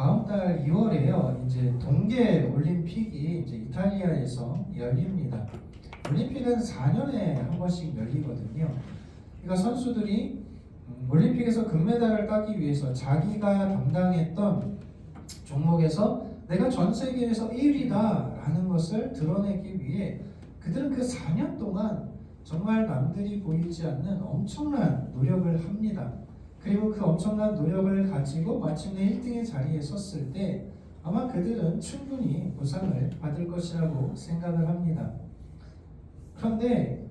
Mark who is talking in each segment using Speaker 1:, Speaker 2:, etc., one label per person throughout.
Speaker 1: 다음 달 2월에요. 이제 동계 올림픽이 이제 이탈리아에서 열립니다. 올림픽은 4년에 한 번씩 열리거든요. 그러니까 선수들이 올림픽에서 금메달을 따기 위해서 자기가 담당했던 종목에서 내가 전 세계에서 1위다 라는 것을 드러내기 위해 그들은 그 4년 동안 정말 남들이 보이지 않는 엄청난 노력을 합니다. 그리고 그 엄청난 노력을 가지고 마침내 1등의 자리에 섰을 때 아마 그들은 충분히 보상을 받을 것이라고 생각을 합니다. 그런데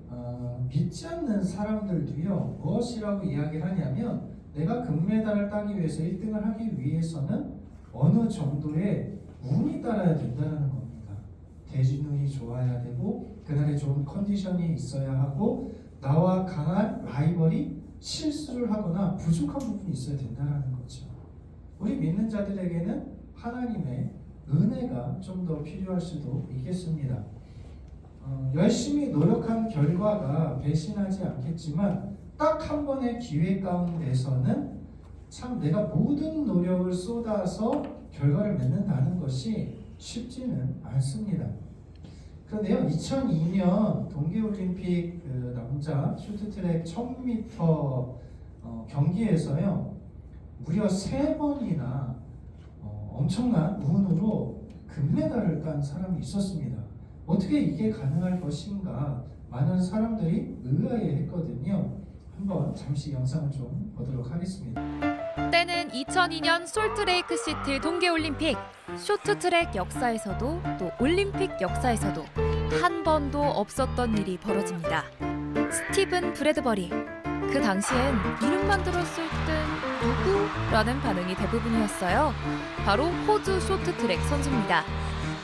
Speaker 1: 믿지 않는 사람들도요, 무엇이라고 이야기를 하냐면 내가 금메달을 따기 위해서 1등을 하기 위해서는 어느 정도의 운이 따라야 된다는 겁니다. 대진운이 좋아야 되고 그날에 좋은 컨디션이 있어야 하고 나와 강한 라이벌이 실수를 하거나 부족한 부분이 있어야 된다는 거죠. 우리 믿는 자들에게는 하나님의 은혜가 좀 더 필요할 수도 있겠습니다. 열심히 노력한 결과가 배신하지 않겠지만 딱 한 번의 기회 가운데서는 참 내가 모든 노력을 쏟아서 결과를 맺는다는 것이 쉽지는 않습니다. 그런데요, 2002년 동계올림픽 남자 쇼트트랙 1000m 경기에서요, 무려 3번이나 엄청난 운으로 금메달을 딴 사람이 있었습니다. 어떻게 이게 가능할 것인가 많은 사람들이 의아해했거든요. 한번 잠시 영상을 좀 보도록 하겠습니다.
Speaker 2: 때는 2002년 솔트레이크 시티 동계올림픽. 쇼트트랙 역사에서도 또 올림픽 역사에서도 한 번도 없었던 일이 벌어집니다. 스티븐 브래드버리. 그 당시엔 이름만 들었을 땐 누구라는 반응이 대부분이었어요. 바로 호주 쇼트트랙 선수입니다.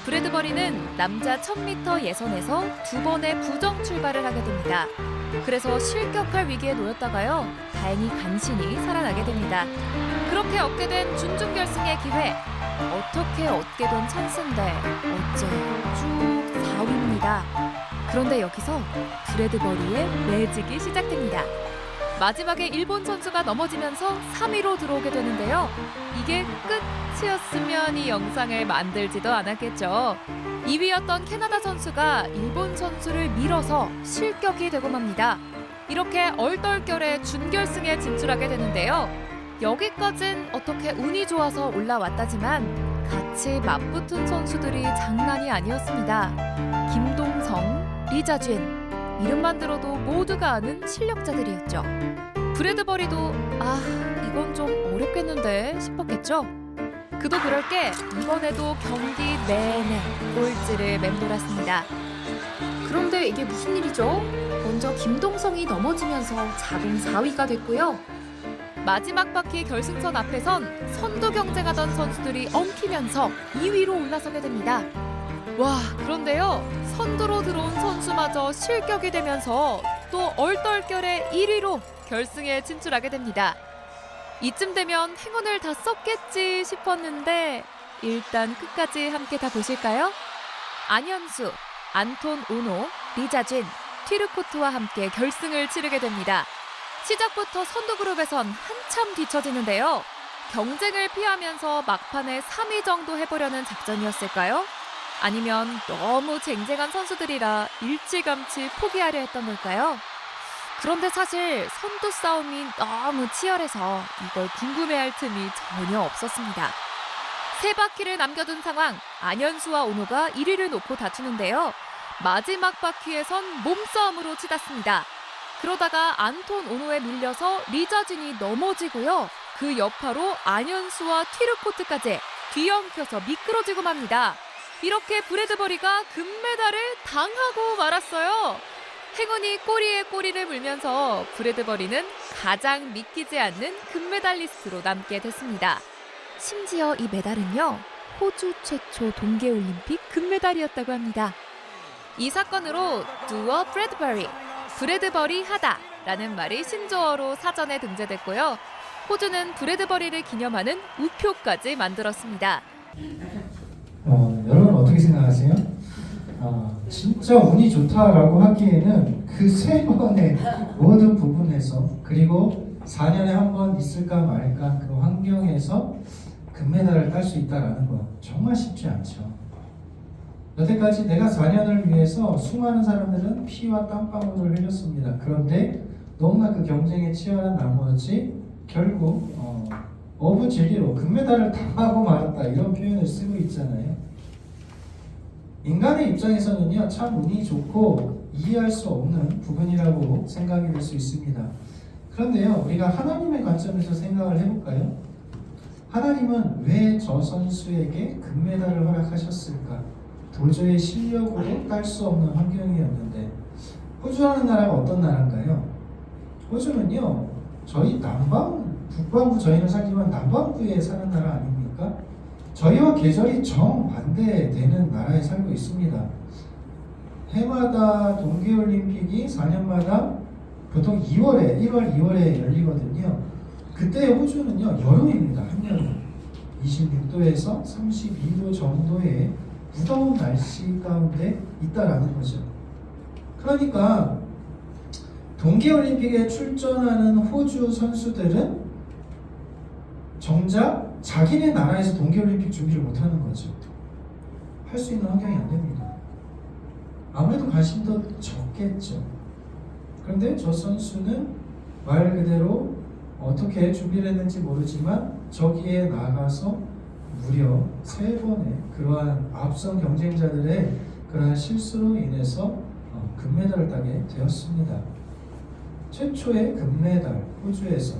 Speaker 2: 브래드버리는 남자 1000m 예선에서 2번의 부정 출발을 하게 됩니다. 그래서 실격할 위기에 놓였다가요, 다행히 간신히 살아나게 됩니다. 그렇게 얻게 된 준중결승의 기회, 어떻게 얻게 된 찬스인데 어째 쭉 4위입니다. 그런데 여기서 브래드버리의 매직이 시작됩니다. 마지막에 일본 선수가 넘어지면서 3위로 들어오게 되는데요. 이게 끝이었으면 이 영상을 만들지도 않았겠죠. 2위였던 캐나다 선수가 일본 선수를 밀어서 실격이 되고 맙니다. 이렇게 얼떨결에 준결승에 진출하게 되는데요. 여기까진 어떻게 운이 좋아서 올라왔다지만 같이 맞붙은 선수들이 장난이 아니었습니다. 김동성, 리자쥔, 이름만 들어도 모두가 아는 실력자들이었죠. 브래드버리도 이건 좀 어렵겠는데 싶었겠죠. 그도 그럴 게 이번에도 경기 내내 꼴찌를 맴돌았습니다.
Speaker 3: 그런데 이게 무슨 일이죠? 먼저 김동성이 넘어지면서 자동 4위가 됐고요.
Speaker 2: 마지막 바퀴 결승선 앞에선 선두 경쟁하던 선수들이 엉키면서 2위로 올라서게 됩니다. 와, 그런데요, 선두로 들어온 선수마저 실격이 되면서 또 얼떨결에 1위로 결승에 진출하게 됩니다. 이쯤 되면 행운을 다 썼겠지 싶었는데 일단 끝까지 함께 다 보실까요? 안현수, 안톤 오노, 리자쥔, 튀르코트와 함께 결승을 치르게 됩니다. 시작부터 선두 그룹에선 한참 뒤처지는데요. 경쟁을 피하면서 막판에 3위 정도 해보려는 작전이었을까요? 아니면 너무 쟁쟁한 선수들이라 일찌감치 포기하려 했던 걸까요? 그런데 사실 선두 싸움이 너무 치열해서 이걸 궁금해할 틈이 전혀 없었습니다. 3바퀴를 남겨둔 상황, 안현수와 오노가 1위를 놓고 다투는데요. 마지막 바퀴에선 몸싸움으로 치닫습니다. 그러다가 안톤 오노에 밀려서 리자쥔이 넘어지고요. 그 여파로 안현수와 튀르코트까지 뒤엉켜서 미끄러지고 맙니다. 이렇게 브래드버리가 금메달을 당하고 말았어요. 행운이 꼬리에 꼬리를 물면서 브래드버리는 가장 믿기지 않는 금메달리스트로 남게 됐습니다. 심지어 이 메달은요, 호주 최초 동계올림픽 금메달이었다고 합니다. 이 사건으로 Do a Bradbury, 브래드버리 하다라는 말이 신조어로 사전에 등재됐고요. 호주는 브래드버리를 기념하는 우표까지 만들었습니다.
Speaker 1: 여러분 어떻게 생각하세요? 진짜 운이 좋다라고 하기에는 그 3번의 모든 부분에서, 그리고 4년에 한 번 있을까 말까 그 환경에서 금메달을 딸 수 있다라는 거 정말 쉽지 않죠. 여태까지 내가 4년을 위해서 수많은 사람들은 피와 땀방울을 흘렸습니다. 그런데 너무나 그 경쟁에 치열한 나머지 결국 어부진리로 금메달을 당하고 말았다 이런 표현을 쓰고 있잖아요. 인간의 입장에서는요 참 운이 좋고 이해할 수 없는 부분이라고 생각이 될 수 있습니다. 그런데요 우리가 하나님의 관점에서 생각을 해볼까요? 하나님은 왜 저 선수에게 금메달을 허락하셨을까? 도저히 실력으로 딸 수 없는 환경이었는데. 호주라는 나라가 어떤 나라인가요? 호주는요 저희 북반구 저희는 살지만 남반구에 사는 나라 아닙니까? 저희와 계절이 정반대되는 나라에 살고 있습니다. 해마다 동계올림픽이 4년마다 보통 1월, 2월에 열리거든요. 그때 호주는요 여름입니다. 한여름 26도에서 32도 정도의 무더운 날씨 가운데 있다라는 거죠. 그러니까 동계올림픽에 출전하는 호주 선수들은 정작 자기네 나라에서 동계올림픽 준비를 못하는 거죠. 할 수 있는 환경이 안 됩니다. 아무래도 관심도 적겠죠. 그런데 저 선수는 말 그대로 어떻게 준비를 했는지 모르지만 저기에 나가서 무려 3번의 그러한 앞선 경쟁자들의 그러한 실수로 인해서 금메달을 따게 되었습니다. 최초의 금메달 호주에서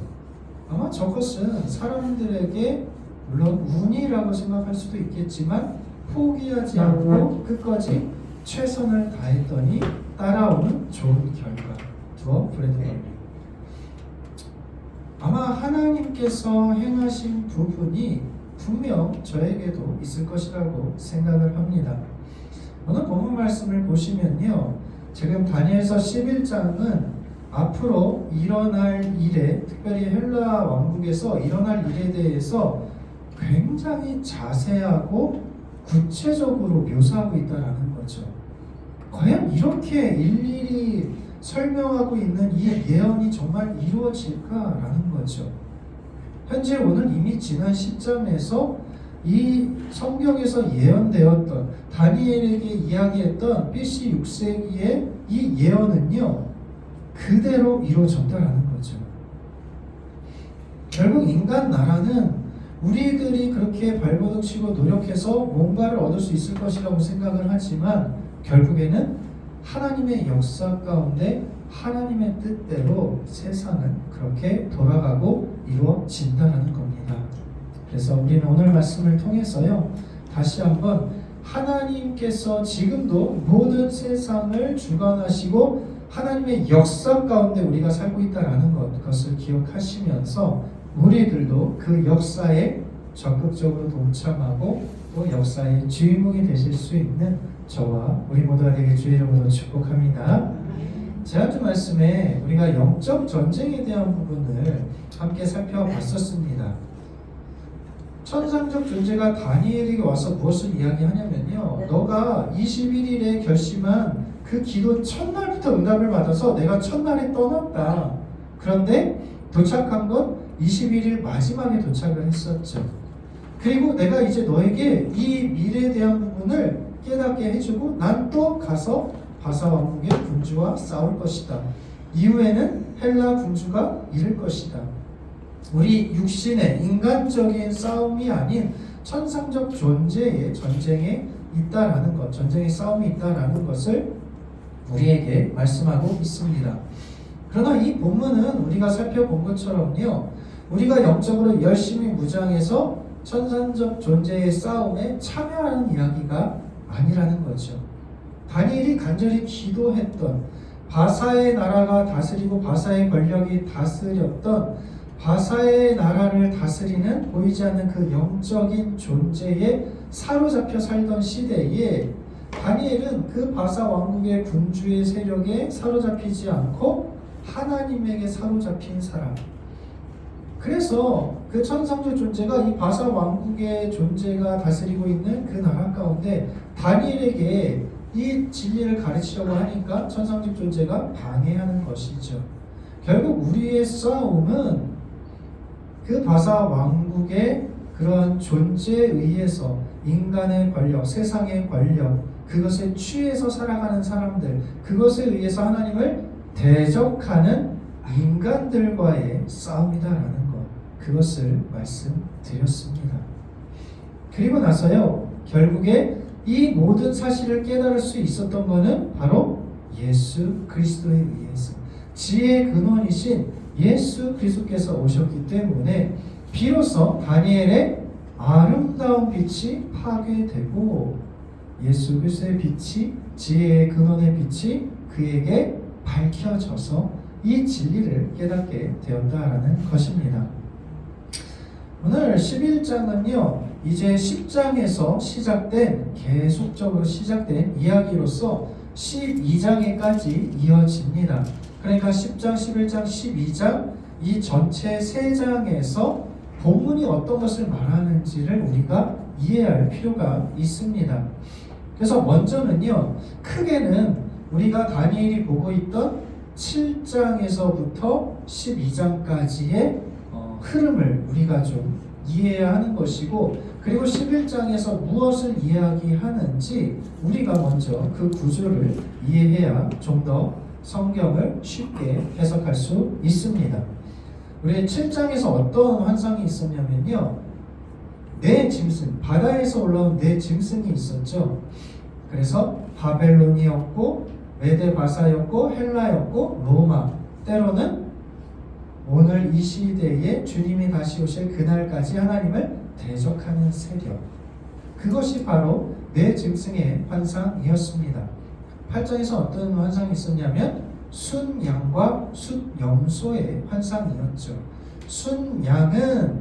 Speaker 1: 아마 저것은 사람들에게 물론 운이라고 생각할 수도 있겠지만 포기하지 않고 끝까지 최선을 다했더니 따라오는 좋은 결과. 두어 브래드버리. 아마 하나님께서 행하신 부분이 분명 저에게도 있을 것이라고 생각을 합니다. 오늘 본문 말씀을 보시면요. 지금 다니엘서 11장은 앞으로 일어날 일에 특별히 헬라 왕국에서 일어날 일에 대해서 굉장히 자세하고 구체적으로 묘사하고 있다는 거죠. 과연 이렇게 일일이 설명하고 있는 이 예언이 정말 이루어질까라는 거죠. 현재 오늘 이미 지난 시점에서 이 성경에서 예언되었던 다니엘에게 이야기했던 BC 6세기의 이 예언은요 그대로 이루어졌다라는 거죠. 결국 인간 나라는 우리들이 그렇게 발버둥 치고 노력해서 뭔가를 얻을 수 있을 것이라고 생각을 하지만 결국에는 하나님의 역사 가운데 하나님의 뜻대로 세상은 그렇게 돌아가고 이루어진다는 겁니다. 그래서 우리는 오늘 말씀을 통해서요 다시 한번 하나님께서 지금도 모든 세상을 주관하시고 하나님의 역사 가운데 우리가 살고 있다는 것을 기억하시면서 우리들도 그 역사에 적극적으로 동참하고 또 역사의 주인공이 되실 수 있는 저와 우리 모두가 되길 주의 이름으로 축복합니다. 지난주 말씀에 우리가 영적 전쟁에 대한 부분을 함께 살펴봤었습니다. 천상적 존재가 다니엘에게 와서 무엇을 이야기하냐면요. 너가 21일에 결심한 그 기도 첫날부터 응답을 받아서 내가 첫날에 떠났다. 그런데 도착한 건 21일 마지막에 도착을 했었죠. 그리고 내가 이제 너에게 이 미래에 대한 부분을 깨닫게 해주고 난 또 가서 바사 왕국의 군주와 싸울 것이다. 이후에는 헬라 군주가 이를 것이다. 우리 육신의 인간적인 싸움이 아닌 천상적 존재의 전쟁에 있다라는 것, 전쟁의 싸움이 있다라는 것을 우리에게 말씀하고 있습니다. 그러나 이 본문은 우리가 살펴본 것처럼요, 우리가 영적으로 열심히 무장해서 천상적 존재의 싸움에 참여하는 이야기가 아니라는 거죠. 다니엘이 간절히 기도했던 바사의 나라가 다스리고 바사의 권력이 다스렸던 바사의 나라를 다스리는 보이지 않는 그 영적인 존재에 사로잡혀 살던 시대에 다니엘은 그 바사 왕국의 군주의 세력에 사로잡히지 않고 하나님에게 사로잡힌 사람. 그래서 그 천상적 존재가 이 바사 왕국의 존재가 다스리고 있는 그 나라 가운데 다니엘에게 이 진리를 가르치려고 하니까 천상적 존재가 방해하는 것이죠. 결국 우리의 싸움은 그 바사 왕국의 그러한 존재에 의해서 인간의 권력, 세상의 권력, 그것에 취해서 살아가는 사람들, 그것에 의해서 하나님을 대적하는 인간들과의 싸움이다라는 것, 그것을 말씀드렸습니다. 그리고 나서요, 결국에 이 모든 사실을 깨달을 수 있었던 것은 바로 예수 그리스도에 의해서, 지혜의 근원이신 예수 그리스도께서 오셨기 때문에 비로소 다니엘의 아름다운 빛이 파괴되고 예수 그리스도의 빛이, 지혜의 근원의 빛이 그에게 밝혀져서 이 진리를 깨닫게 되었다라는 것입니다. 오늘 11장은요, 이제 10장에서 시작된, 계속적으로 시작된 이야기로서 12장에까지 이어집니다. 그러니까 10장, 11장, 12장 이 전체 3장에서 본문이 어떤 것을 말하는지를 우리가 이해할 필요가 있습니다. 그래서 먼저는요, 크게는 우리가 다니엘이 보고 있던 7장에서부터 12장까지의 흐름을 우리가 좀 이해해야 하는 것이고, 그리고 11장에서 무엇을 이야기하는지 우리가 먼저 그 구조를 이해해야 좀 더 성경을 쉽게 해석할 수 있습니다. 우리 7장에서 어떤 환상이 있었냐면요, 네 짐승, 바다에서 올라온 네 짐승이 있었죠. 그래서 바벨론이었고 메데바사였고 헬라였고 로마, 때로는 오늘 이 시대에 주님이 다시 오실 그날까지 하나님을 대적하는 세력, 그것이 바로 네 짐승의 환상이었습니다. 8장에서 어떤 환상이 있었냐면 순양과 숫염소의 환상이었죠. 순양은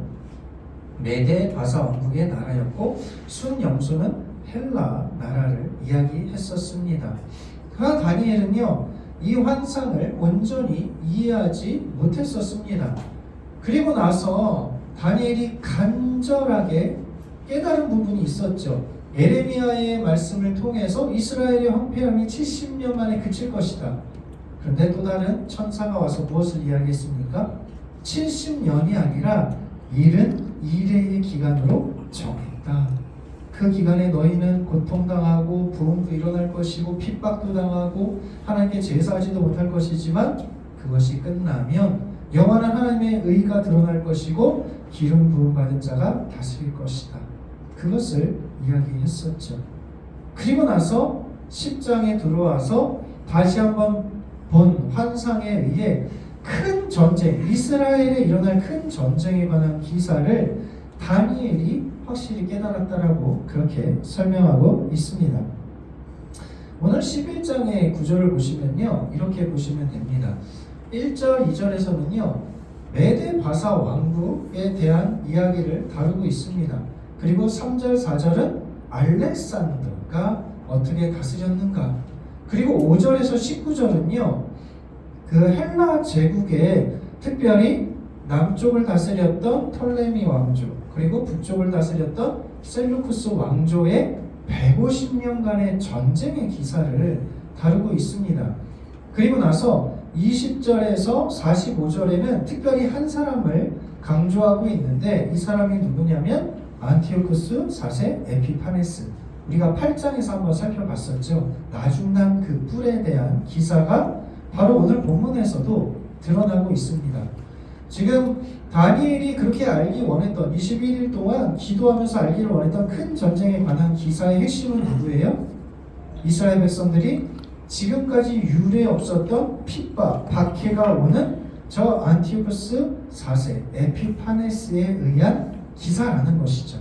Speaker 1: 메데바사 왕국의 나라였고 순염소는 헬라 나라를 이야기했었습니다. 그러나 다니엘은요, 이 환상을 온전히 이해하지 못했었습니다. 그리고 나서 다니엘이 간절하게 깨달은 부분이 있었죠. 에레미야의 말씀을 통해서 이스라엘의 황폐함이 70년 만에 그칠 것이다. 그런데 또 다른 천사가 와서 무엇을 이야기했습니까? 70년이 아니라 71회의 기간으로 정했다. 그 기간에 너희는 고통당하고 부흥도 일어날 것이고 핍박도 당하고 하나님께 제사하지도 못할 것이지만 그것이 끝나면 영원한 하나님의 의가 드러날 것이고 기름 부음 받은 자가 다스릴 것이다. 그것을 이야기했었죠. 그리고 나서 10장에 들어와서 다시 한번 본 환상에 의해 큰 전쟁, 이스라엘에 일어날 큰 전쟁에 관한 기사를 다니엘이 확실히 깨달았다라고 그렇게 설명하고 있습니다. 오늘 11장의 구조를 보시면요, 이렇게 보시면 됩니다. 1절, 2절에서는요, 메데바사 왕국에 대한 이야기를 다루고 있습니다. 그리고 3절, 4절은 알렉산더가 어떻게 다스렸는가, 그리고 5절에서 19절은요, 그 헬라 제국에 특별히 남쪽을 다스렸던 톨레미 왕조, 그리고 북쪽을 다스렸던 셀루쿠스 왕조의 150년간의 전쟁의 기사를 다루고 있습니다. 그리고 나서 20절에서 45절에는 특별히 한 사람을 강조하고 있는데, 이 사람이 누구냐면 안티오쿠스 4세 에피파네스. 우리가 8장에서 한번 살펴봤었죠. 나중난 그 뿔에 대한 기사가 바로 오늘 본문에서도 드러나고 있습니다. 지금 다니엘이 그렇게 알기 원했던, 21일 동안 기도하면서 알기를 원했던 큰 전쟁에 관한 기사의 핵심은 누구예요? 이스라엘 백성들이 지금까지 유례 없었던 핍박, 박해가 오는 저 안티오쿠스 4세 에피파네스에 의한 기사라는 것이죠.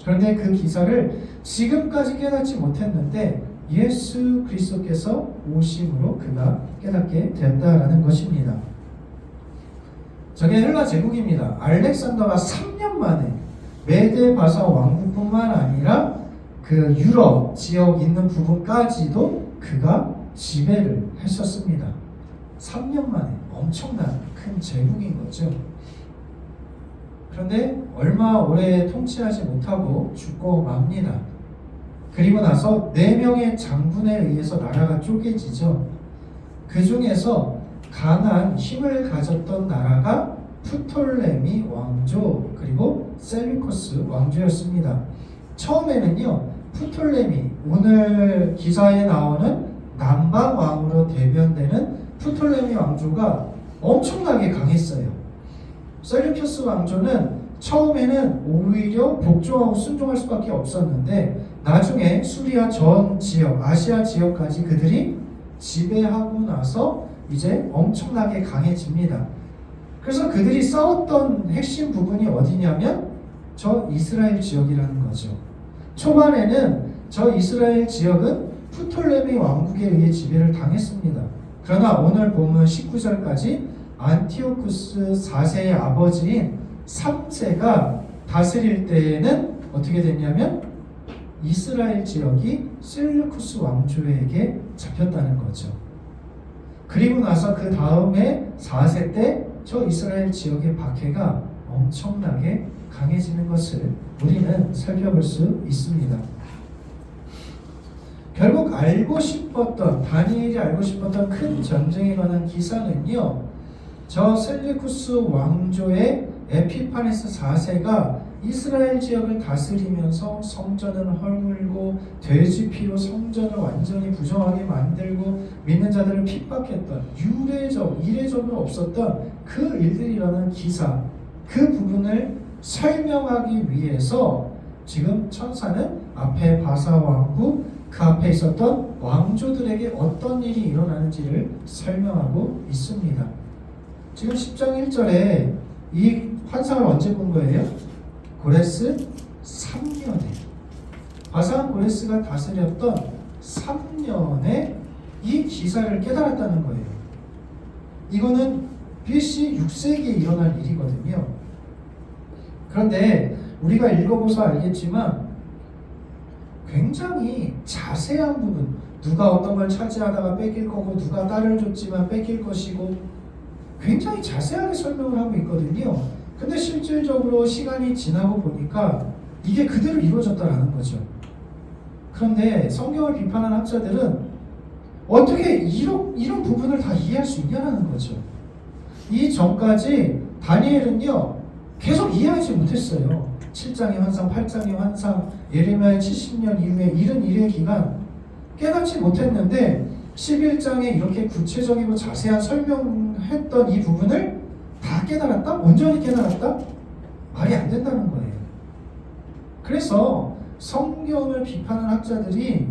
Speaker 1: 그런데 그 기사를 지금까지 깨닫지 못했는데 예수 그리스도께서 오심으로 그가 깨닫게 되었다라는 것입니다. 저게 헬라 제국입니다. 알렉산더가 3년 만에 메데바사 왕국뿐만 아니라 그 유럽 지역 있는 부분까지도 그가 지배를 했었습니다. 3년 만에 엄청난 큰 제국인 거죠. 그런데 얼마 오래 통치하지 못하고 죽고 맙니다. 그리고 나서 4명의 장군에 의해서 나라가 쪼개지죠. 그 중에서 강한 힘을 가졌던 나라가 프톨레미 왕조 그리고 셀류커스 왕조였습니다. 처음에는요, 프톨레미, 오늘 기사에 나오는 남방 왕으로 대변되는 프톨레미 왕조가 엄청나게 강했어요. 셀류커스 왕조는 처음에는 오히려 복종하고 순종할 수밖에 없었는데 나중에 수리아 전 지역, 아시아 지역까지 그들이 지배하고 나서 이제 엄청나게 강해집니다. 그래서 그들이 싸웠던 핵심 부분이 어디냐면 저 이스라엘 지역이라는 거죠. 초반에는 저 이스라엘 지역은 프톨레미 왕국에 의해 지배를 당했습니다. 그러나 오늘 보면 19절까지 안티오쿠스 4세의 아버지인 3세가 다스릴 때에는 어떻게 됐냐면 이스라엘 지역이 셀류쿠스 왕조에게 잡혔다는 거죠. 그리고 나서 그 다음에 4세 때 저 이스라엘 지역의 박해가 엄청나게 강해지는 것을 우리는 살펴볼 수 있습니다. 결국 다니엘이 알고 싶었던 큰 전쟁에 관한 기사는요, 저 셀류쿠스 왕조의 에피파네스 4세가 이스라엘 지역을 다스리면서 성전을 헐물고 돼지피로 성전을 완전히 부정하게 만들고 믿는 자들을 핍박했던 이례적으로 없었던 그 일들이라는 기사, 그 부분을 설명하기 위해서 지금 천사는 앞에 바사 왕국, 그 앞에 있었던 왕조들에게 어떤 일이 일어나는지를 설명하고 있습니다. 지금 10장 1절에 이 환상을 언제 본 거예요? 고레스 3년에, 바산 고레스가 다스렸던 3년에 이 기사를 깨달았다는 거예요. 이거는 BC 6세기에 일어날 일이거든요. 그런데 우리가 읽어보서 알겠지만 굉장히 자세한 부분, 누가 어떤 걸 차지하다가 뺏길 거고 누가 딸을 줬지만 뺏길 것이고 굉장히 자세하게 설명을 하고 있거든요. 근데 실질적으로 시간이 지나고 보니까 이게 그대로 이루어졌다라는 거죠. 그런데 성경을 비판하는 학자들은 어떻게 이런 부분을 다 이해할 수 있냐는 거죠. 이 전까지 다니엘은요 계속 이해하지 못했어요. 7장의 환상, 8장의 환상, 예레미야의 70년 이후에 71의 기간 깨닫지 못했는데 11장에 이렇게 구체적이고 자세한 설명했던 이 부분을 다 깨달았다? 온전히 깨달았다? 말이 안 된다는 거예요. 그래서 성경을 비판하는 학자들이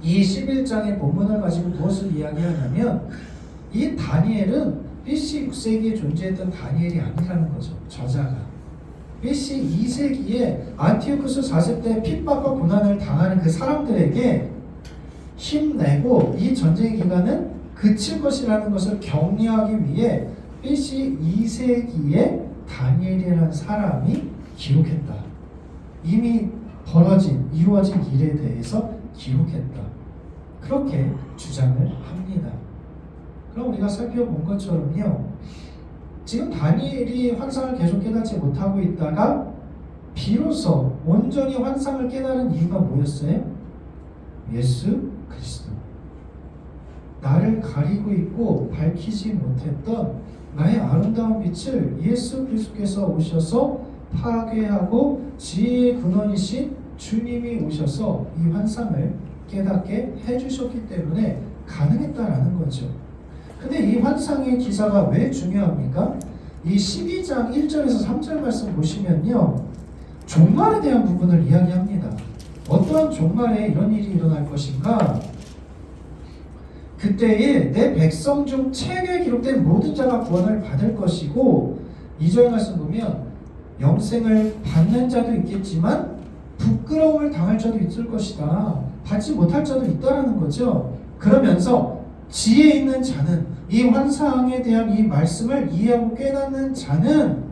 Speaker 1: 이 11장의 본문을 가지고 무엇을 이야기하냐면 이 다니엘은 BC 6세기에 존재했던 다니엘이 아니라는 거죠. 저자가 BC 2세기에 안티오쿠스 4세 때 핍박과 고난을 당하는 그 사람들에게 힘내고 이 전쟁의 기간은 그칠 것이라는 것을 격려하기 위해 BC 2세기에 다니엘이라는 사람이 기록했다. 이미 이루어진 일에 대해서 기록했다. 그렇게 주장을 합니다. 그럼 우리가 살펴본 것처럼요, 지금 다니엘이 환상을 계속 깨닫지 못하고 있다가 비로소 온전히 환상을 깨달은 이유가 뭐였어요? 예수 그리스도. 나를 가리고 있고 밝히지 못했던 나의 아름다운 빛을 예수 그리스도께서 오셔서 파괴하고 지혜의 근원이신 주님이 오셔서 이 환상을 깨닫게 해주셨기 때문에 가능했다라는 거죠. 근데 이 환상의 기사가 왜 중요합니까? 이 12장 1절에서 3절 말씀 보시면요, 종말에 대한 부분을 이야기합니다. 어떠한 종말에 이런 일이 일어날 것인가? 그때에 내 백성 중 책에 기록된 모든 자가 구원을 받을 것이고, 2절 말씀 보면 영생을 받는 자도 있겠지만 부끄러움을 당할 자도 있을 것이다. 받지 못할 자도 있다라는 거죠. 그러면서 지혜 있는 자는, 이 환상에 대한 이 말씀을 이해하고 깨닫는 자는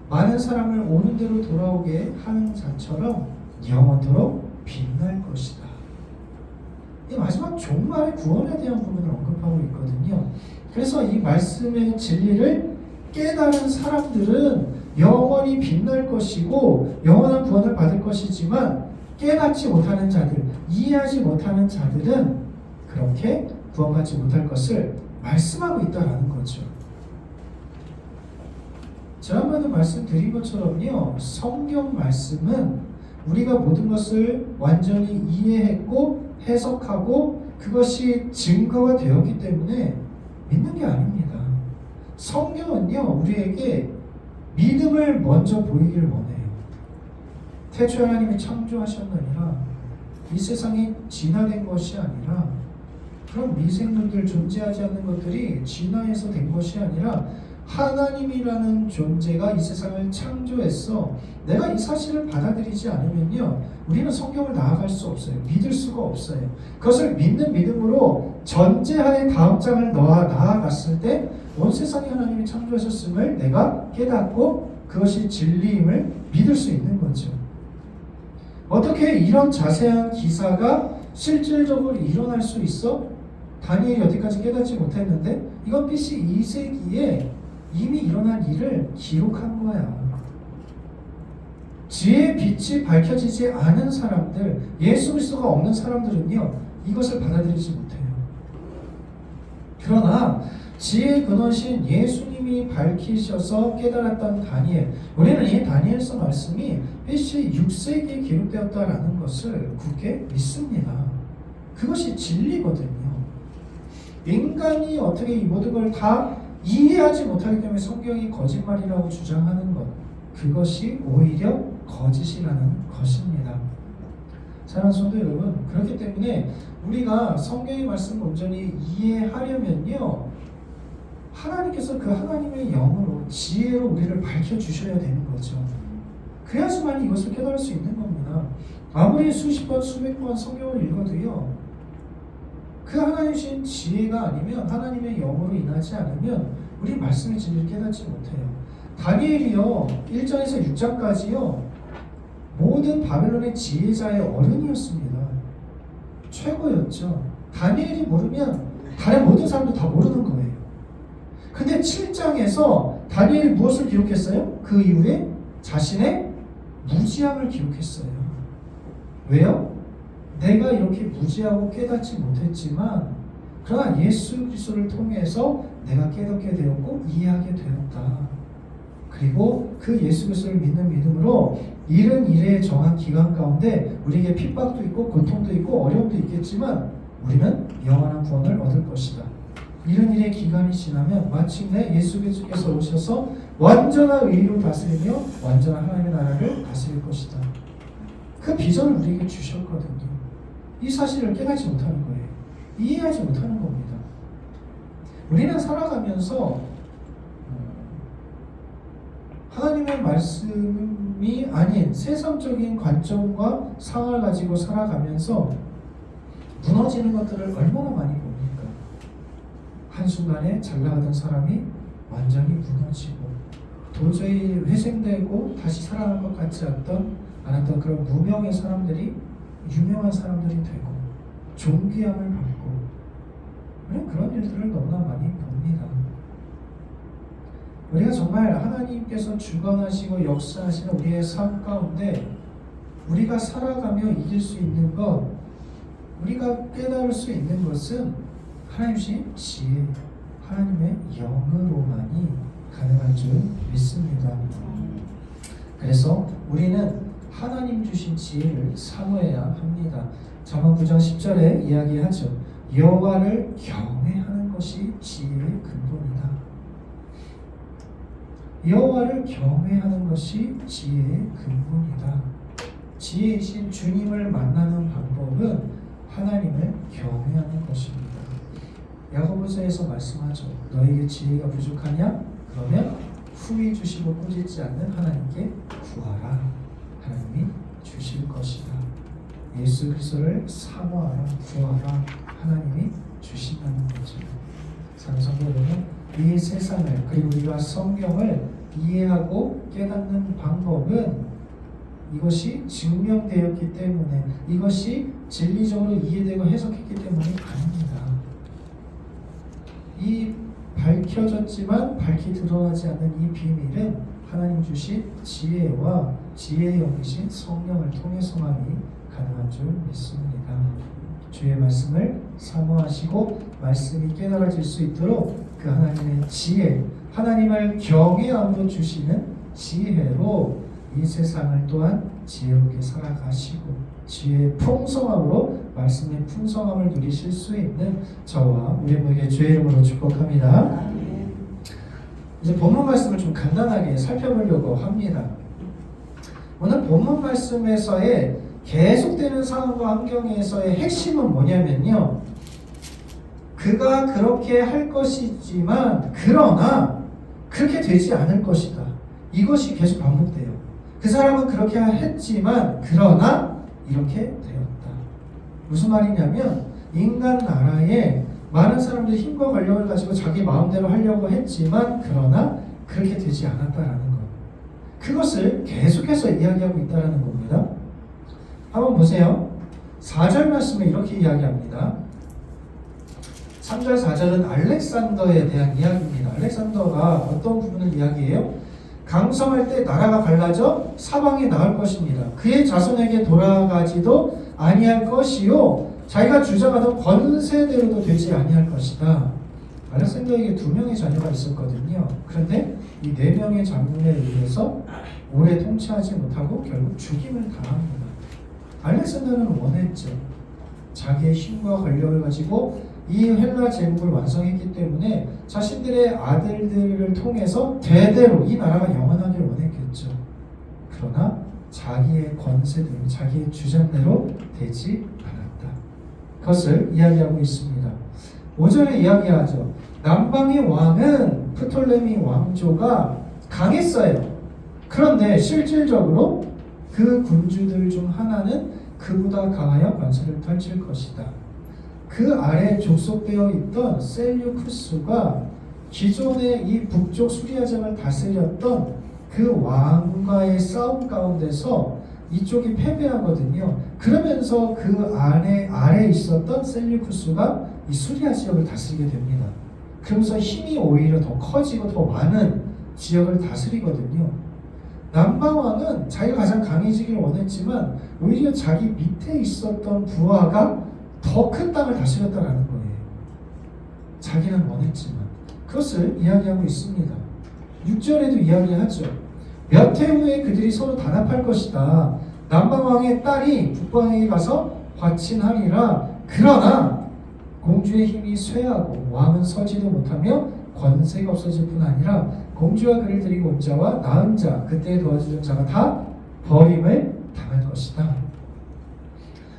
Speaker 1: 많은 사람을 오는 대로 돌아오게 하는 자처럼 영원토록 빛날 것이다. 이 마지막 종말의 구원에 대한 부분을 언급하고 있거든요. 그래서 이 말씀의 진리를 깨달은 사람들은 영원히 빛날 것이고 영원한 구원을 받을 것이지만, 깨닫지 못하는 자들, 이해하지 못하는 자들은 그렇게 구원받지 못할 것을 말씀하고 있다라는 거죠. 지난번에 말씀드린 것처럼요, 성경 말씀은 우리가 모든 것을 완전히 이해했고 해석하고 그것이 증거가 되었기 때문에 믿는 게 아닙니다. 성경은요, 우리에게 믿음을 먼저 보이길 원해요. 태초에 하나님이 창조하셨느니라, 이 세상이 진화된 것이 아니라, 그런 미생물들, 존재하지 않는 것들이 진화해서 된 것이 아니라 하나님이라는 존재가 이 세상을 창조했어. 내가 이 사실을 받아들이지 않으면요, 우리는 성경을 나아갈 수 없어요. 믿을 수가 없어요. 그것을 믿는 믿음으로 전제하에 다음 장을 나아갔을 때 온 세상에 하나님이 창조하셨음을 내가 깨닫고 그것이 진리임을 믿을 수 있는 거죠. 어떻게 이런 자세한 기사가 실질적으로 일어날 수 있어? 다니엘이 여태까지 깨닫지 못했는데 이건 BC 2세기에 이미 일어난 일을 기록한 거야. 지혜의 빛이 밝혀지지 않은 사람들, 예수 그리스도가 없는 사람들은요, 이것을 받아들이지 못해요. 그러나 지혜의 근원신 예수님이 밝히셔서 깨달았던 다니엘, 우리는 이 다니엘서 말씀이 BC 6세기에 기록되었다라는 것을 굳게 믿습니다. 그것이 진리거든요. 인간이 어떻게 이 모든 걸 다 이해하지 못하기 때문에 성경이 거짓말이라고 주장하는 것, 그것이 오히려 거짓이라는 것입니다. 사랑하는 성도 여러분, 그렇기 때문에 우리가 성경의 말씀을 온전히 이해하려면요, 하나님께서 그 하나님의 영으로 지혜로 우리를 밝혀주셔야 되는 거죠. 그래야지만 이것을 깨달을 수 있는 겁니다. 아무리 수십 번, 수백 번 성경을 읽어도요, 그 하나님이신 지혜가 아니면, 하나님의 영으로 인하지 않으면 우리 말씀의 진리를 깨닫지 못해요. 다니엘이요, 1장에서 6장까지요, 모든 바벨론의 지혜자의 어른이었습니다. 최고였죠. 다니엘이 모르면 다른 모든 사람도 다 모르는 거예요. 근데 7장에서 다니엘이 무엇을 기록했어요? 그 이후에 자신의 무지함을 기록했어요. 왜요? 내가 이렇게 무지하고 깨닫지 못했지만 그러나 예수 그리스도를 통해서 내가 깨닫게 되었고 이해하게 되었다. 그리고 그 예수 그리스도를 믿는 믿음으로 이른 일에 정한 기간 가운데 우리에게 핍박도 있고 고통도 있고 어려움도 있겠지만 우리는 영원한 구원을 얻을 것이다. 이른 일의 기간이 지나면 마침내 예수 그리스도께서 오셔서 완전한 의로 다스리며 완전한 하나님의 나라를 다스릴 것이다. 그 비전을 우리에게 주셨거든요. 이 사실을 깨닫지 못하는 거예요. 이해하지 못하는 겁니다. 우리는 살아가면서 하나님의 말씀이 아닌 세상적인 관점과 상을 가지고 살아가면서 무너지는 것들을 얼마나 많이 봅니까? 한순간에 잘 나가던 사람이 완전히 무너지고 도저히 회생되고 다시 살아날 것 같지 않았던 그런 무명의 사람들이 유명한 사람들이 되고 존귀함을 받고 우리는 그런 일들을 너무나 많이 봅니다. 우리가 정말 하나님께서 주관하시고 역사하시는 우리의 삶 가운데 우리가 살아가며 이길 수 있는 것, 우리가 깨달을 수 있는 것은 하나님의 지혜, 하나님의 영으로만이 가능한 줄 믿습니다. 그래서 우리는 하나님 주신 지혜를 사모해야 합니다. 잠언 9장 10절에 이야기하죠. 여호와를 경외하는 것이 지혜의 근본이다. 여호와를 경외하는 것이 지혜의 근본이다. 지혜이신 주님을 만나는 방법은 하나님을 경외하는 것입니다. 야고보서에서 말씀하죠. 너에게 지혜가 부족하냐? 그러면 후히 주시고 꾸짖지 않는 하나님께 구하라. 하나님이 주실 것이다. 예수 그리스도를 사모하라, 구하라. 하나님이 주신다는 거죠. 사랑하는 성도 여러분, 이 세상을 그리고 우리가 성경을 이해하고 깨닫는 방법은 이것이 증명되었기 때문에, 이것이 진리적으로 이해되고 해석했기 때문이 아닙니다. 이 밝혀졌지만 밝히 드러나지 않는 이 비밀은 하나님 주신 지혜와 지혜의 영이신 성령을 통해서만이 가능한 줄 믿습니다. 주의 말씀을 사모하시고 말씀이 깨달아질 수 있도록 그 하나님의 지혜, 하나님을 경외함으로 주시는 지혜로 이 세상을 또한 지혜롭게 살아가시고 지혜의 풍성함으로 말씀의 풍성함을 누리실 수 있는 저와 우리 모두에게 주의 이름으로 축복합니다. 이제 본문 말씀을 좀 간단하게 살펴보려고 합니다. 오늘 본문 말씀에서의 계속되는 상황과 환경에서의 핵심은 뭐냐면요, 그가 그렇게 할 것이지만 그러나 그렇게 되지 않을 것이다. 이것이 계속 반복돼요. 그 사람은 그렇게 했지만 그러나 이렇게 되었다. 무슨 말이냐면 인간 나라에 많은 사람들이 힘과 권력을 가지고 자기 마음대로 하려고 했지만 그러나 그렇게 되지 않았다라는 것. 그것을 계속해서 이야기하고 있다는 겁니다. 한번 보세요. 4절 말씀에 이렇게 이야기합니다. 3절 4절은 알렉산더에 대한 이야기입니다. 알렉산더가 어떤 부분을 이야기해요? 강성할 때 나라가 갈라져 사방에 나올 것입니다. 그의 자손에게 돌아가지도 아니할 것이요 자기가 주장하던 권세대로도 되지 아니할 것이다. 알렉산더에게 2명의 자녀가 있었거든요. 그런데 이 4명의 장군에 의해서 오래 통치하지 못하고 결국 죽임을 당합니다. 알렉산더는 원했죠. 자기의 힘과 권력을 가지고 이 헬라 제국을 완성했기 때문에 자신들의 아들들을 통해서 대대로 이 나라가 영원하길 원했겠죠. 그러나 자기의 권세대로, 자기의 주장대로 되지 않았다. 그것을 이야기하고 있습니다. 5절에 이야기하죠. 남방의 왕은 프톨레미 왕조가 강했어요. 그런데 실질적으로 그 군주들 중 하나는 그보다 강하여 권세를 펼칠 것이다. 그 아래 족속되어 있던 셀류쿠스가 기존의 이 북쪽 수리아장을 다스렸던 그 왕과의 싸움 가운데서 이쪽이 패배하거든요. 그러면서 그 아래 있었던 셀류쿠스가 이 수리아 지역을 다스리게 됩니다. 그러면서 힘이 오히려 더 커지고 더 많은 지역을 다스리거든요. 남방왕은 자기가 가장 강해지길 원했지만 오히려 자기 밑에 있었던 부하가 더 큰 땅을 다스렸다라는 거예요. 자기는 원했지만. 그것을 이야기하고 있습니다. 6절에도 이야기하죠. 몇 해 후에 그들이 서로 단합할 것이다. 남방왕의 딸이 북방에게 가서 화친하리라. 그러나 공주의 힘이 쇠하고 왕은 서지도 못하며 권세가 없어질 뿐 아니라 공주와 그를 데리고 온 자와 낳은 자, 그때 도와주던 자가 다 버림을 당할 것이다.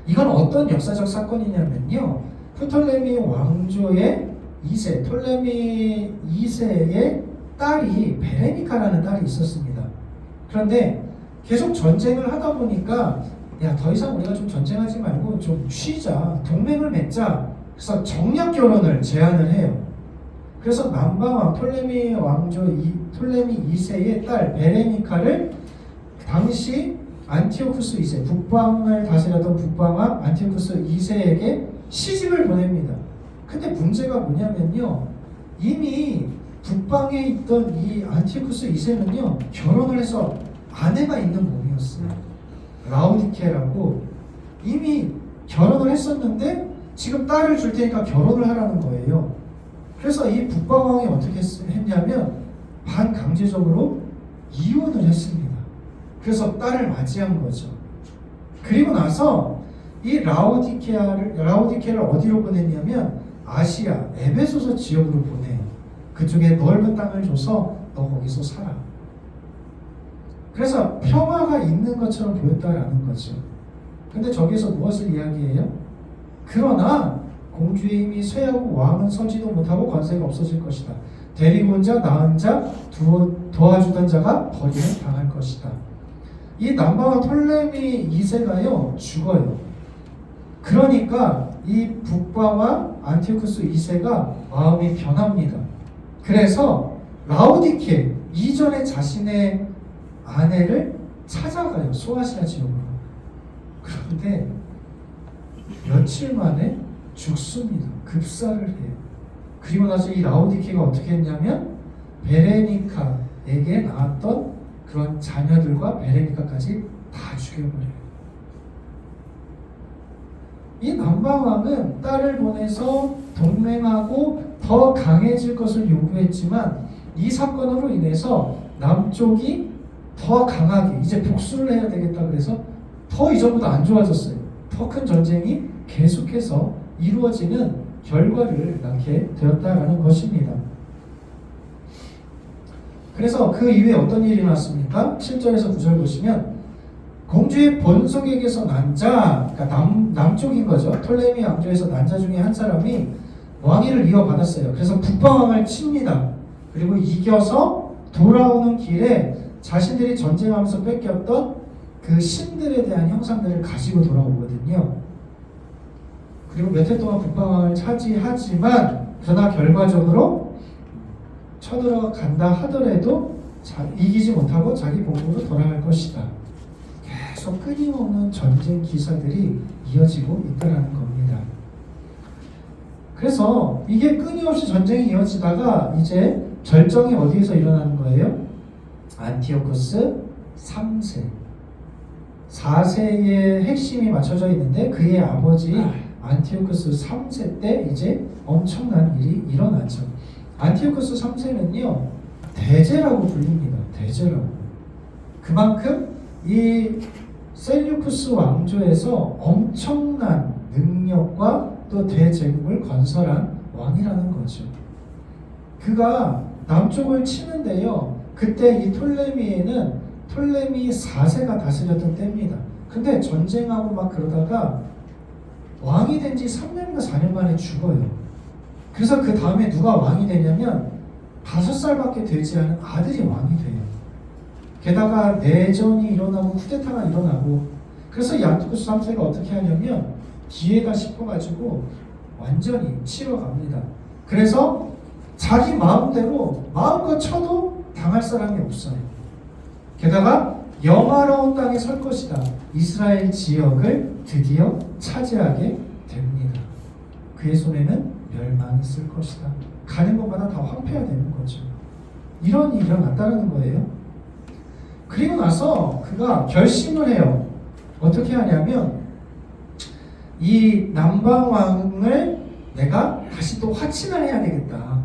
Speaker 1: 이건 어떤 역사적 사건이냐면요, 프톨레미 왕조의 2세, 톨레미 2세의 딸이 베레니카라는 딸이 있었습니다. 그런데 계속 전쟁을 하다 보니까 야, 더 이상 우리가 좀 전쟁하지 말고 좀 쉬자, 동맹을 맺자. 그래서 정략 결혼을 제안을 해요. 그래서 남방왕 톨레미 왕조 톨레미 2세의 딸 베레니카를 당시 안티오쿠스 2세, 북방을 다스렸던 북방왕 안티오쿠스 2세에게 시집을 보냅니다. 근데 문제가 뭐냐면요, 이미 북방에 있던 이 안티오쿠스 2세는요 결혼을 해서 아내가 있는 몸이었어요. 라우디케라고 이미 결혼을 했었는데 지금 딸을 줄 테니까 결혼을 하라는 거예요. 그래서 이 북방왕이 어떻게 했냐면 반강제적으로 이혼을 했습니다. 그래서 딸을 맞이한 거죠. 그리고 나서 이 라우디케를 어디로 보냈냐면 아시아 에베소서 지역으로 보내요. 그쪽에 넓은 땅을 줘서 너 거기서 살아. 그래서 평화가 있는 것처럼 보였다라는 거죠. 근데 저기서 무엇을 이야기해요? 그러나 공주의 힘이 쇠하고 왕은 서지도 못하고 권세가 없어질 것이다. 데리고 온 자, 낳은 자, 도와주던 자가 버림을 당할 것이다. 이 남방왕 톨레미 2세가요 죽어요. 그러니까 이 북방왕 안티오쿠스 2세가 마음이 변합니다. 그래서 라우디케 이전에 자신의 아내를 찾아가요. 소아시아 지역으로. 그런데 며칠 만에 죽습니다. 급사를 해요. 그리고 나서 이 라우디케가 어떻게 했냐면 베레니카에게 낳았던 그런 자녀들과 베레니카까지 다 죽여버려요. 이 남방왕은 딸을 보내서 동맹하고 더 강해질 것을 요구했지만 이 사건으로 인해서 남쪽이 더 강하게 이제 복수를 해야 되겠다 그래서 더 이전보다 안 좋아졌어요. 더 큰 전쟁이 계속해서 이루어지는 결과를 낳게 되었다라는 것입니다. 그래서 그 이후에 어떤 일이 났습니까? 7절에서 9절 보시면 공주의 본속에게서 난 자, 그러니까 남쪽인 거죠. 톨레미 왕조에서 난 자 중에 한 사람이 왕위를 이어받았어요. 그래서 북방왕을 칩니다. 그리고 이겨서 돌아오는 길에 자신들이 전쟁하면서 뺏겼던 그 신들에 대한 형상들을 가지고 돌아오거든요. 그리고 몇 해 동안 북방왕을 차지하지만 그러나 결과적으로 쳐들어간다 하더라도 이기지 못하고 자기 본국으로 돌아갈 것이다. 계속 끊임없는 전쟁 기사들이 이어지고 있다는 겁니다. 그래서 이게 끊임없이 전쟁이 이어지다가 이제 절정이 어디에서 일어나는 거예요? 안티오코스 3세 4세의 핵심이 맞춰져 있는데 그의 아버지 안티오코스 3세 때 이제 엄청난 일이 일어나죠. 안티오코스 3세는요 대제라고 불립니다. 대제라고. 그만큼 이 셀류쿠스 왕조에서 엄청난 능력과 또 대제국을 건설한 왕이라는 거죠. 그가 남쪽을 치는데요. 그때 이 톨레미에는 톨레미 4세가 다스렸던 때입니다. 근데 전쟁하고 막 그러다가 왕이 된 지 3년인가 4년 만에 죽어요. 그래서 그 다음에 누가 왕이 되냐면 5살밖에 되지 않은 아들이 왕이 돼요. 게다가 내전이 일어나고 쿠데타가 일어나고 그래서 이 안티오코스 3세가 어떻게 하냐면 기회가 싶어가지고 완전히 치러갑니다. 그래서 자기 마음대로 마음껏 쳐도 당할 사람이 없어요. 게다가 영화로운 땅에 설 것이다. 이스라엘 지역을 드디어 차지하게 됩니다. 그의 손에는 멸망이 있을 것이다. 가는 곳마다 다 황폐가 되는 거죠. 이런 일이 일어났다는 거예요. 그리고 나서 그가 결심을 해요. 어떻게 하냐면 이 남방왕을 내가 다시 또 화친을 해야 되겠다.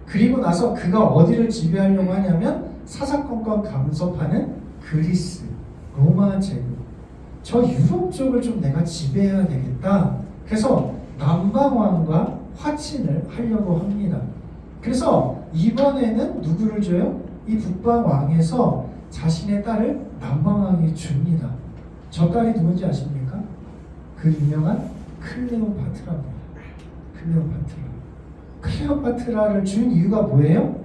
Speaker 1: 그리고 나서 그가 어디를 지배하려고 하냐면 사사건건 간섭하는 그리스, 로마 제국, 저 유럽 쪽을 좀 내가 지배해야 되겠다. 그래서 남방왕과 화친을 하려고 합니다. 그래서 이번에는 누구를 줘요? 이 북방왕에서 자신의 딸을 남방왕에 줍니다. 저 딸이 누군지 아십니까? 그 유명한 클레오파트라입니다. 클레오파트라를 준 이유가 뭐예요?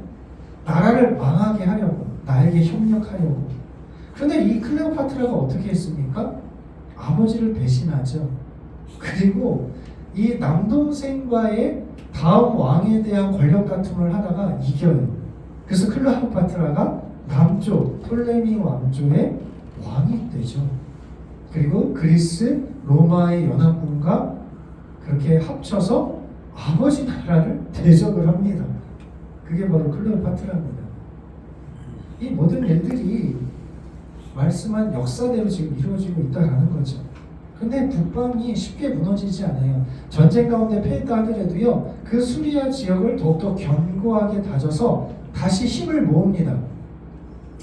Speaker 1: 나라를 망하게 하려고, 나에게 협력하려고. 그런데 이 클레오파트라가 어떻게 했습니까? 아버지를 배신하죠. 그리고 이 남동생과의 다음 왕에 대한 권력 다툼을 하다가 이겨요. 그래서 클레오파트라가 남쪽 톨레미 왕조의 왕이 되죠. 그리고 그리스, 로마의 연합군과 그렇게 합쳐서 아버지 나라를 대적을 합니다. 그게 바로 클레오파트라입니다. 이 모든 일들이 말씀한 역사대로 지금 이루어지고 있다는 거죠. 근데 북방이 쉽게 무너지지 않아요. 전쟁 가운데 패했다 하더라도요, 그 수리아 지역을 더욱더 견고하게 다져서 다시 힘을 모읍니다.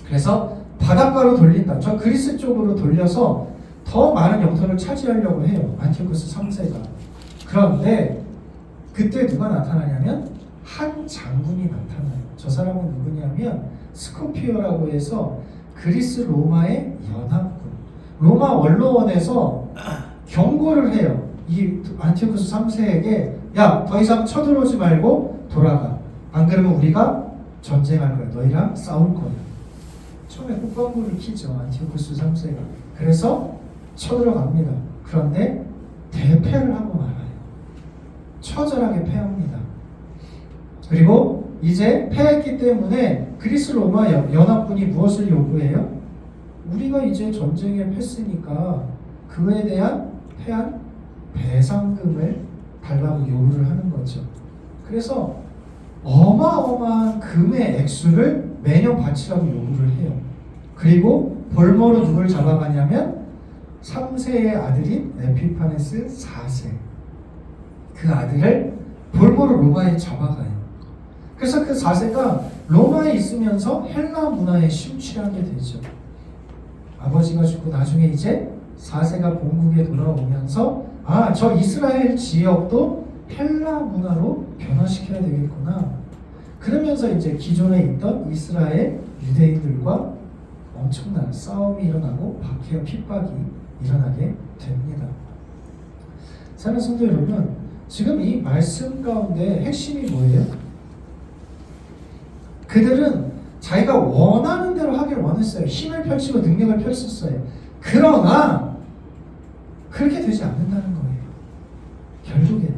Speaker 1: 그래서 바닷가로 돌린다. 저 그리스 쪽으로 돌려서 더 많은 영토를 차지하려고 해요. 안티오코스 3세가. 그런데 그때 누가 나타나냐면 한 장군이 나타나요. 저 사람은 누구냐면 스코피오라고 해서 그리스 로마의 연합군, 로마 원로원에서 경고를 해요. 이 안티오코스 3세에게 야, 더 이상 쳐들어오지 말고 돌아가. 안 그러면 우리가 전쟁할 거야. 너희랑 싸울 거야. 처음에 국방부를 키죠. 안티오코스 3세가. 그래서 쳐들어갑니다. 그런데 대패를 하고 말아요. 처절하게 패합니다. 그리고 이제 패했기 때문에 그리스 로마 연합군이 무엇을 요구해요? 우리가 이제 전쟁에 패했으니까 그에 대한 패한 배상금을 달라고 요구를 하는 거죠. 그래서 어마어마한 금의 액수를 매년 바치라고 요구를 해요. 그리고 볼모로 누굴 잡아가냐면 3세의 아들인 에피파네스 4세, 그 아들을 볼모로 로마에 잡아가요. 그래서 그 4세가 로마에 있으면서 헬라 문화에 심취하게 되죠. 아버지가 죽고 나중에 이제 4세가 본국에 돌아오면서 저 이스라엘 지역도 헬라 문화로 변화시켜야 되겠구나. 그러면서 이제 기존에 있던 이스라엘 유대인들과 엄청난 싸움이 일어나고 박해와 핍박이 일어나게 됩니다. 사랑하는 성도 여러분, 지금 이 말씀 가운데 핵심이 뭐예요? 그들은 자기가 원하는 대로 하기를 원했어요. 힘을 펼치고 능력을 펼쳤어요. 그러나 그렇게 되지 않는다는 거예요. 결국에는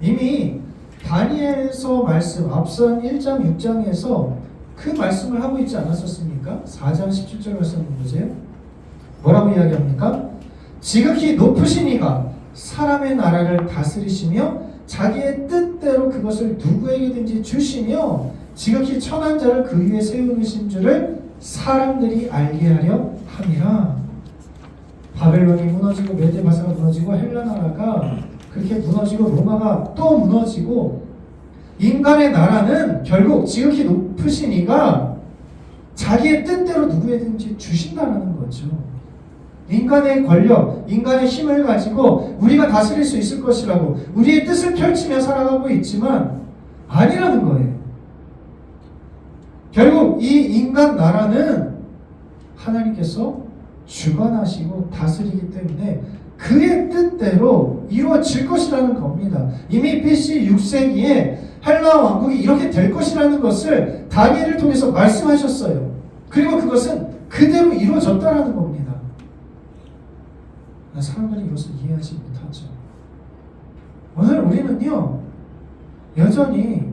Speaker 1: 이미 다니엘서 말씀 앞선 1장 6장에서 그 말씀을 하고 있지 않았었습니까? 4장 17절 말씀 보세요. 뭐라고 이야기합니까? 지극히 높으신 이가 사람의 나라를 다스리시며 자기의 뜻대로 그것을 누구에게든지 주시며 지극히 천한 자를 그 위에 세우신 줄을 사람들이 알게 하려 함이라. 바벨론이 무너지고 메데바사가 무너지고 헬라 나라가 그렇게 무너지고 로마가 또 무너지고 인간의 나라는 결국 지극히 높으신 이가 자기의 뜻대로 누구에든지 주신다는 거죠. 인간의 권력, 인간의 힘을 가지고 우리가 다스릴 수 있을 것이라고 우리의 뜻을 펼치며 살아가고 있지만 아니라는 거예요. 결국 이 인간 나라는 하나님께서 주관하시고 다스리기 때문에 그의 뜻대로 이루어질 것이라는 겁니다. 이미 BC 6세기에 헬라 왕국이 이렇게 될 것이라는 것을 다니엘을 통해서 말씀하셨어요. 그리고 그것은 그대로 이루어졌다라는 겁니다. 사람들이 이것을 이해하지 못하죠. 오늘 우리는요, 여전히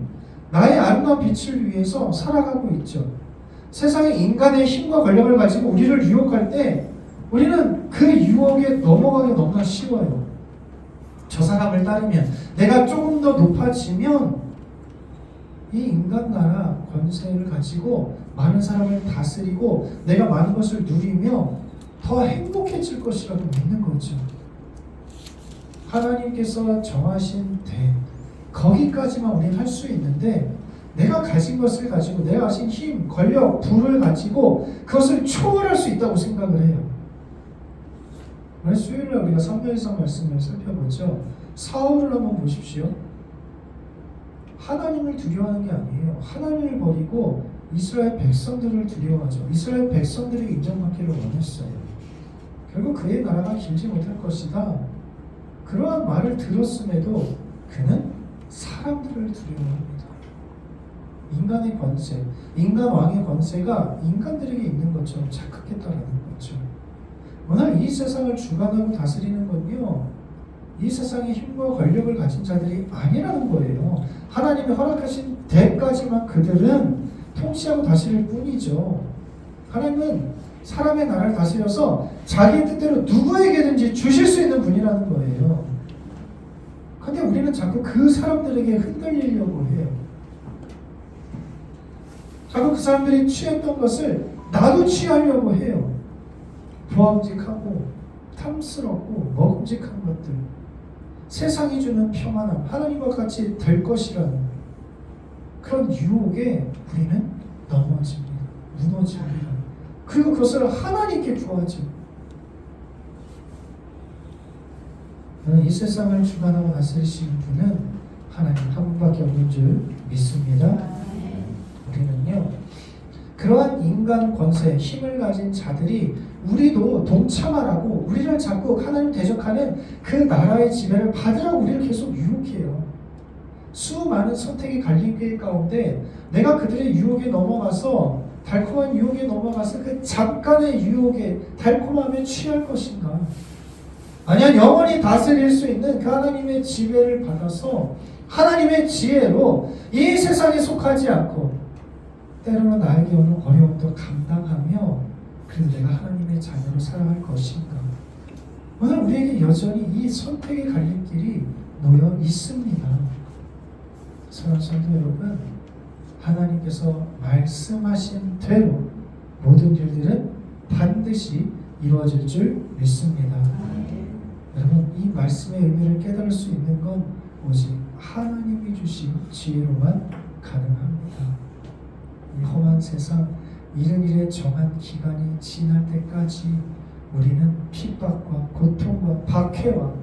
Speaker 1: 나의 아름다운 빛을 위해서 살아가고 있죠. 세상에 인간의 힘과 권력을 가지고 우리를 유혹할 때 우리는 그 유혹에 넘어가기 너무나 쉬워요. 저 사람을 따르면, 내가 조금 더 높아지면 이 인간 나라 권세를 가지고 많은 사람을 다스리고 내가 많은 것을 누리며 더 행복해질 것이라고 믿는 거죠. 하나님께서 정하신 대, 거기까지만 우리는 할 수 있는데 내가 가진 것을 가지고 내가 가진 힘, 권력, 부를 가지고 그것을 초월할 수 있다고 생각을 해요. 오늘 수요일에 우리가 선배의성 말씀을 살펴보죠. 사울을 한번 보십시오. 하나님을 두려워하는 게 아니에요. 하나님을 버리고 이스라엘 백성들을 두려워하죠. 이스라엘 백성들이 인정받기를 원했어요. 결국 그의 나라가 길지 못할 것이다. 그러한 말을 들었음에도 그는 사람들을 두려워합니다. 인간의 권세, 인간 왕의 권세가 인간들에게 있는 것처럼 착각했다라는 거죠. 오늘 이 세상을 주관하고 다스리는 건요, 이 세상의 힘과 권력을 가진 자들이 아니라는 거예요. 하나님이 허락하신 대까지만 그들은 통치하고 다스릴 뿐이죠. 하나님은 사람의 나라를 다스려서 자기 뜻대로 누구에게든지 주실 수 있는 분이라는 거예요. 근데 우리는 자꾸 그 사람들에게 흔들리려고 해요. 자꾸 그 사람들이 취했던 것을 나도 취하려고 해요. 보암직하고 탐스럽고 먹음직한 것들, 세상이 주는 평안함, 하나님과 같이 될 것이라는 그런 유혹에 우리는 넘어집니다. 무너집니다. 그리고 그것을 하나님께 구하죠. 이 세상을 주관하고 다스리시는 분은 하나님 한 분밖에 없는 줄 믿습니다. 우리는요, 그러한 인간 권세, 힘을 가진 자들이 우리도 동참하라고 우리를 자꾸 하나님 대적하는 그 나라의 지배를 받으라고 우리를 계속 유혹해요. 수많은 선택의 갈림길 가운데 내가 그들의 유혹에 넘어가서 달콤한 유혹에 넘어가서 그 잠깐의 유혹에 달콤함에 취할 것인가, 아니면 영원히 다스릴 수 있는 그 하나님의 지배를 받아서 하나님의 지혜로 이 세상에 속하지 않고 때로는 나에게 오는 어려움도 감당하며 그래도 내가 하나님의 자녀로 살아갈 것인가. 오늘 우리에게 여전히 이 선택의 갈림길이 놓여 있습니다. 사랑하는 성도 여러분, 하나님께서 말씀하신 대로 모든 일들은 반드시 이루어질 줄 믿습니다. 여러분, 이 말씀의 의미를 깨달을 수 있는 건 오직 하나님이 주신 지혜로만 가능합니다. 이 험한 세상 이른 일에 정한 기간이 지날 때까지 우리는 핍박과 고통과 박해와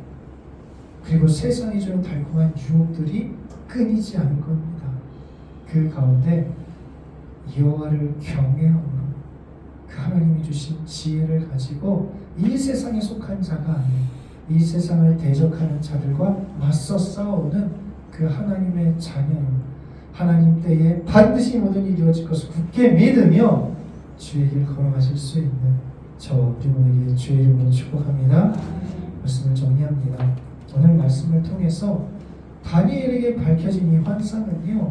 Speaker 1: 그리고 세상이 주는 달콤한 유혹들이 끊이지 않을 겁니다. 그 가운데 여호와를 경외함으로 그 하나님이 주신 지혜를 가지고 이 세상에 속한 자가 아닌 이 세상을 대적하는 자들과 맞서 싸우는 그 하나님의 자녀로 하나님 때에 반드시 모든 일이 이루어질 것을 굳게 믿으며 주의 길 걸어가실 수 있는 저와 우리 모두에게 주의 이름으로 축복합니다. 말씀을 정리합니다. 오늘 말씀을 통해서 다니엘에게 밝혀진 이 환상은요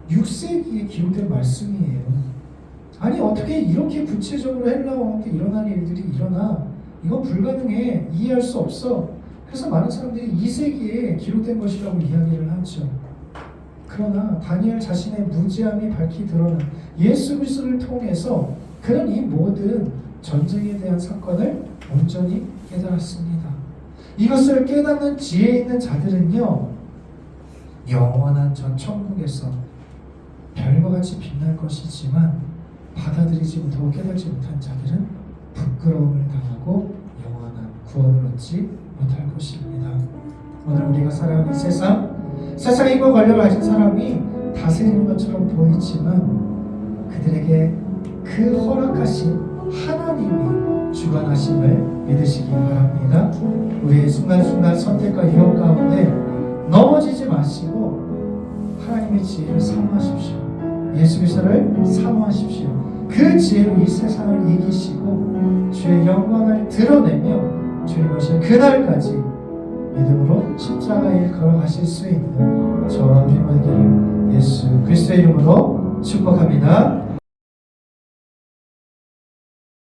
Speaker 1: 6세기에 기록된 말씀이에요. 아니 어떻게 이렇게 구체적으로 헬라 왕 때 일어날 일들이 일어나? 이건 불가능해. 이해할 수 없어. 그래서 많은 사람들이 2세기에 기록된 것이라고 이야기를 하죠. 그러나 다니엘 자신의 무지함이 밝히 드러난 예수 그리스도를 통해서 그는 이 모든 전쟁에 대한 사건을 온전히 깨달았습니다. 이것을 깨닫는 지혜 있는 자들은요 영원한 전 천국에서 별과 같이 빛날 것이지만 받아들이지 못하고 깨닫지 못한 자들은 부끄러움을 당하고 영원한 구원을 얻지 못할 것입니다. 오늘 우리가 살아가는 세상의 힘과 권력을 가진 사람이 다스리는 것처럼 보이지만 그들에게 그 허락하신 하나님이 주관하심을 믿으시기 바랍니다. 우리의 순간순간 선택과 유혹 가운데 넘어지지 마시고 하나님의 지혜를 사모하십시오. 예수 그리스도를 사모하십시오. 그 지혜로 이 세상을 이기시고 주의 영광을 드러내며 주님 오실 그날까지 믿음으로 십자가에 걸어가실 수 있는 저와 우리 모두를 예수 그리스도의 이름으로 축복합니다.